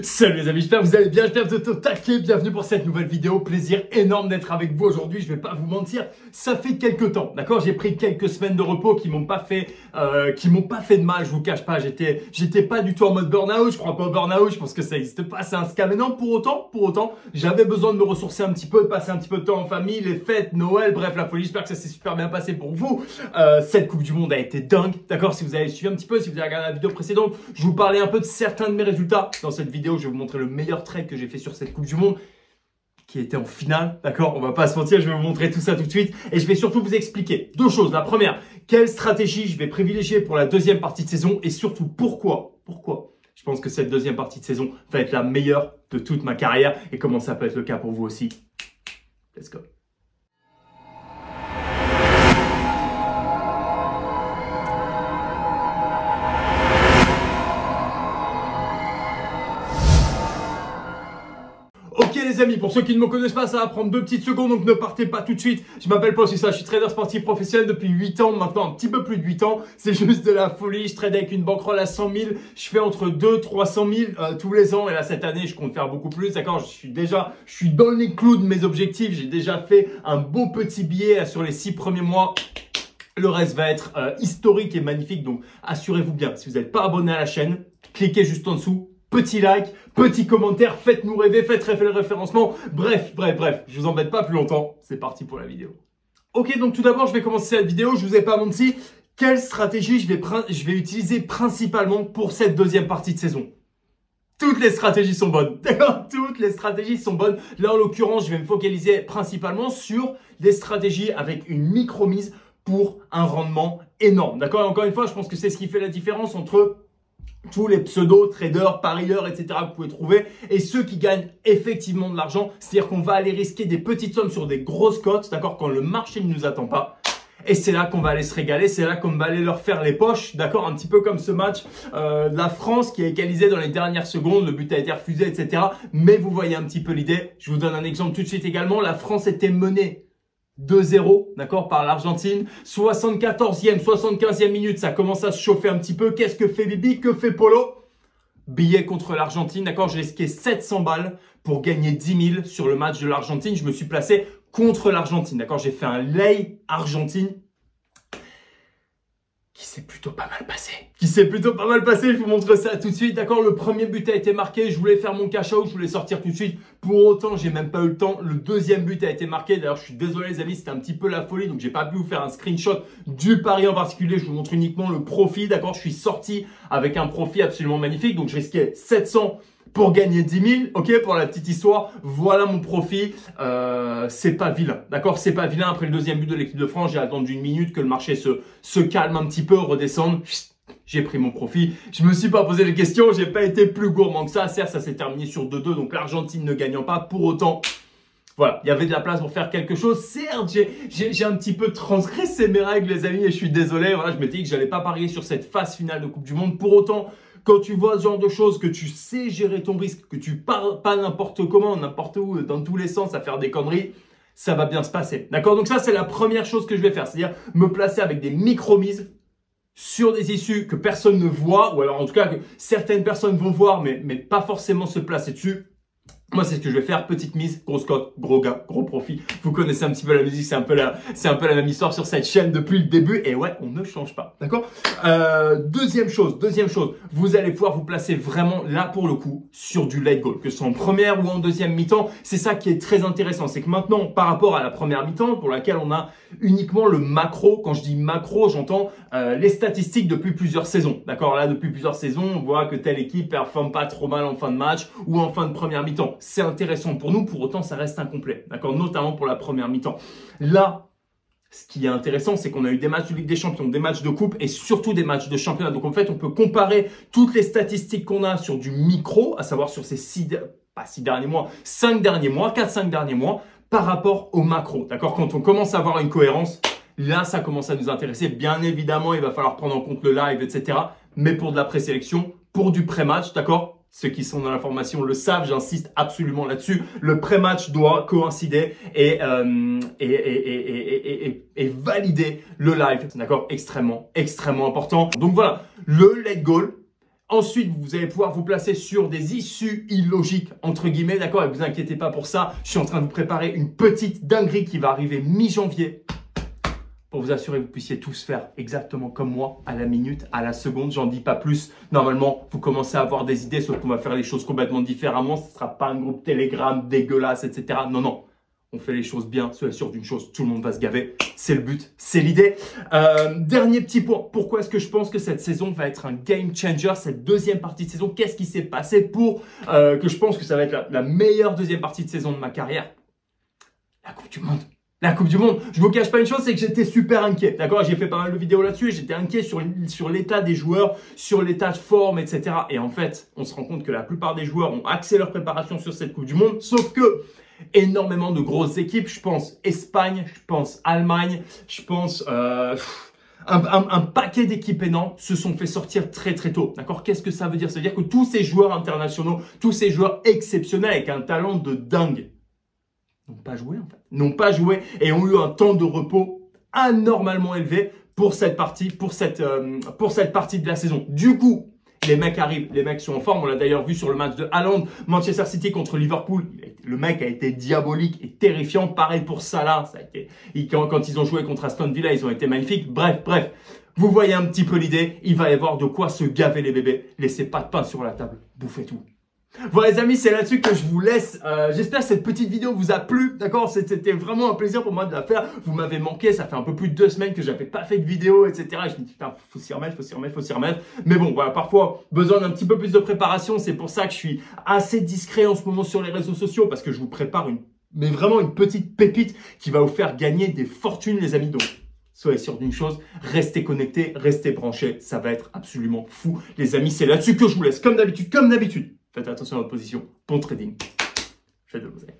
Salut les amis, j'espère que vous allez bien, j'espère que vous êtes au taquet, bienvenue pour cette nouvelle vidéo, plaisir énorme d'être avec vous aujourd'hui, je vais pas vous mentir, ça fait quelques temps, d'accord, j'ai pris quelques semaines de repos qui m'ont pas fait de mal, je vous cache pas, j'étais pas du tout en mode burn-out, je crois pas au burn-out, je pense que ça existe pas, c'est un scam, mais non, pour autant, j'avais besoin de me ressourcer un petit peu, de passer un petit peu de temps en famille, les fêtes, Noël, bref, la folie, j'espère que ça s'est super bien passé pour vous, cette Coupe du Monde a été dingue, d'accord, si vous avez suivi un petit peu, si vous avez regardé la vidéo précédente, je vous parlais un peu de certains de mes résultats dans cette vidéo. Je vais vous montrer le meilleur trade que j'ai fait sur cette Coupe du Monde qui était en finale, d'accord? On va pas se mentir, je vais vous montrer tout ça tout de suite et je vais surtout vous expliquer deux choses. La première, quelle stratégie je vais privilégier pour la deuxième partie de saison et surtout pourquoi je pense que cette deuxième partie de saison va être la meilleure de toute ma carrière et comment ça peut être le cas pour vous aussi. Let's go. Ok les amis, pour ceux qui ne me connaissent pas, ça va prendre 2 petites secondes, donc ne partez pas tout de suite. Je m'appelle Paul, je suis trader sportif professionnel depuis 8 ans, maintenant un petit peu plus de 8 ans. C'est juste de la folie, je trade avec une bankroll à 100 000, je fais entre 2 300 000 tous les ans. Et là cette année, je compte faire beaucoup plus, d'accord. Je suis dans les clous de mes objectifs, j'ai déjà fait un beau petit billet sur les 6 premiers mois. Le reste va être historique et magnifique, donc assurez-vous bien, si vous n'êtes pas abonné à la chaîne, cliquez juste en dessous. Petit like, petit commentaire, faites-nous rêver, faites le référencement. Bref, je vous embête pas plus longtemps. C'est parti pour la vidéo. Ok, donc tout d'abord, je vais commencer cette vidéo. Je vous ai pas menti. Quelle stratégie je vais utiliser principalement pour cette deuxième partie de saison? Toutes les stratégies sont bonnes, d'accord? Toutes les stratégies sont bonnes. Là, en l'occurrence, je vais me focaliser principalement sur des stratégies avec une micro-mise pour un rendement énorme, d'accord? Encore une fois, je pense que c'est ce qui fait la différence entre tous les pseudo-traders, parieurs, etc. que vous pouvez trouver et ceux qui gagnent effectivement de l'argent. C'est-à-dire qu'on va aller risquer des petites sommes sur des grosses cotes, d'accord, quand le marché ne nous attend pas. Et c'est là qu'on va aller se régaler, c'est là qu'on va aller leur faire les poches, d'accord, un petit peu comme ce match de la France qui a égalisé dans les dernières secondes, le but a été refusé, etc. Mais vous voyez un petit peu l'idée. Je vous donne un exemple tout de suite également. La France était menée 2-0, d'accord, par l'Argentine. 74e, 75e minute, ça commence à se chauffer un petit peu. Qu'est-ce que fait Bibi? Que fait Polo? Billet contre l'Argentine, d'accord, j'ai risqué 700 balles pour gagner 10 000 sur le match de l'Argentine. Je me suis placé contre l'Argentine, d'accord, j'ai fait un lay Argentine qui s'est plutôt pas mal passé. Je vous montre ça tout de suite, d'accord. Le premier but a été marqué, je voulais faire mon cash out, je voulais sortir tout de suite. Pour autant, j'ai même pas eu le temps. Le deuxième but a été marqué. D'ailleurs, je suis désolé les amis, c'était un petit peu la folie, donc j'ai pas pu vous faire un screenshot du pari en particulier. Je vous montre uniquement le profit, d'accord. Je suis sorti avec un profit absolument magnifique, donc je risquais 700 pour gagner 10 000, ok, pour la petite histoire, voilà mon profit, c'est pas vilain, d'accord, c'est pas vilain. Après le deuxième but de l'équipe de France, j'ai attendu 1 minute que le marché se calme un petit peu, redescende, j'ai pris mon profit, je me suis pas posé les questions, j'ai pas été plus gourmand que ça, certes ça s'est terminé sur 2-2, donc l'Argentine ne gagnant pas, pour autant, voilà, il y avait de la place pour faire quelque chose. Certes, j'ai un petit peu transgressé mes règles les amis et je suis désolé, voilà, je m'étais dit que j'allais pas parier sur cette phase finale de Coupe du Monde, pour autant, quand tu vois ce genre de choses, que tu sais gérer ton risque, que tu pars pas n'importe comment, n'importe où, dans tous les sens à faire des conneries, ça va bien se passer. D'accord? Donc ça, c'est la première chose que je vais faire. C'est-à-dire me placer avec des micro-mises sur des issues que personne ne voit, ou alors en tout cas que certaines personnes vont voir, mais pas forcément se placer dessus. Moi, c'est ce que je vais faire. Petite mise, grosse cote, gros gain, gros profit. Vous connaissez un petit peu la musique, c'est un peu la même histoire sur cette chaîne depuis le début. Et ouais, on ne change pas. D'accord? Deuxième chose, vous allez pouvoir vous placer vraiment là pour le coup sur du late goal, que ce soit en première ou en deuxième mi-temps. C'est ça qui est très intéressant. C'est que maintenant, par rapport à la première mi-temps, pour laquelle on a uniquement le macro. Quand je dis macro, j'entends les statistiques depuis plusieurs saisons. D'accord? Là, depuis plusieurs saisons, on voit que telle équipe performe pas trop mal en fin de match ou en fin de première mi-temps. C'est intéressant pour nous, pour autant ça reste incomplet, d'accord, notamment pour la première mi-temps. Là, ce qui est intéressant, c'est qu'on a eu des matchs de Ligue des Champions, des matchs de Coupe et surtout des matchs de championnat. Donc en fait, on peut comparer toutes les statistiques qu'on a sur du micro, à savoir sur ces 5 derniers mois, 4-5 derniers mois, par rapport au macro, d'accord. Quand on commence à avoir une cohérence, là, ça commence à nous intéresser. Bien évidemment, il va falloir prendre en compte le live, etc. Mais pour de la présélection, pour du pré-match, d'accord. Ceux qui sont dans la formation le savent, j'insiste absolument là-dessus. Le pré-match doit coïncider et valider le live. D'accord? Extrêmement important. Donc voilà, le late goal Ensuite, vous allez pouvoir vous placer sur des issues illogiques, entre guillemets, d'accord? Et vous inquiétez pas pour ça, je suis en train de vous préparer une petite dinguerie qui va arriver mi-janvier pour vous assurer que vous puissiez tous faire exactement comme moi, à la minute, à la seconde. J'en dis pas plus. Normalement, vous commencez à avoir des idées, sauf qu'on va faire les choses complètement différemment. Ce ne sera pas un groupe Telegram dégueulasse, etc. Non, non. On fait les choses bien, soyez sûr d'une chose, tout le monde va se gaver. C'est le but, c'est l'idée. Dernier petit point, pourquoi est-ce que je pense que cette saison va être un game changer, cette deuxième partie de saison? Qu'est-ce qui s'est passé pour que je pense que ça va être la meilleure deuxième partie de saison de ma carrière? La Coupe du Monde. La Coupe du Monde. Je vous cache pas une chose, c'est que j'étais super inquiet. D'accord? J'ai fait pas mal de vidéos là-dessus. J'étais inquiet sur l'état des joueurs, sur l'état de forme, etc. Et en fait, on se rend compte que la plupart des joueurs ont axé leur préparation sur cette Coupe du Monde. Sauf que énormément de grosses équipes, je pense Espagne, je pense Allemagne, je pense un paquet d'équipes énormes se sont fait sortir très très tôt. D'accord? Qu'est-ce que ça veut dire? Ça veut dire que tous ces joueurs internationaux, tous ces joueurs exceptionnels avec un talent de dingue n'ont pas joué en fait. N'ont pas joué et ont eu un temps de repos anormalement élevé pour cette partie, pour cette partie de la saison. Du coup, les mecs arrivent, les mecs sont en forme. On l'a d'ailleurs vu sur le match de Haaland, Manchester City contre Liverpool. Le mec a été diabolique et terrifiant. Pareil pour Salah. Ça a été, quand ils ont joué contre Aston Villa, ils ont été magnifiques. Bref. Vous voyez un petit peu l'idée. Il va y avoir de quoi se gaver les bébés. Laissez pas de pain sur la table. Bouffez tout. Voilà les amis, c'est là-dessus que je vous laisse. J'espère que cette petite vidéo vous a plu, d'accord? C'était vraiment un plaisir pour moi de la faire. Vous m'avez manqué, ça fait un peu plus de 2 semaines que j'avais pas fait de vidéo, etc. Et je me dis, putain, faut s'y remettre. Mais bon, voilà, parfois, besoin d'un petit peu plus de préparation. C'est pour ça que je suis assez discret en ce moment sur les réseaux sociaux parce que je vous prépare mais vraiment une petite pépite qui va vous faire gagner des fortunes, les amis. Donc, soyez sûrs d'une chose, restez connectés, restez branchés. Ça va être absolument fou, les amis. C'est là-dessus que je vous laisse, comme d'habitude. Faites attention à votre position. Bon trading. Faites de l'oseille.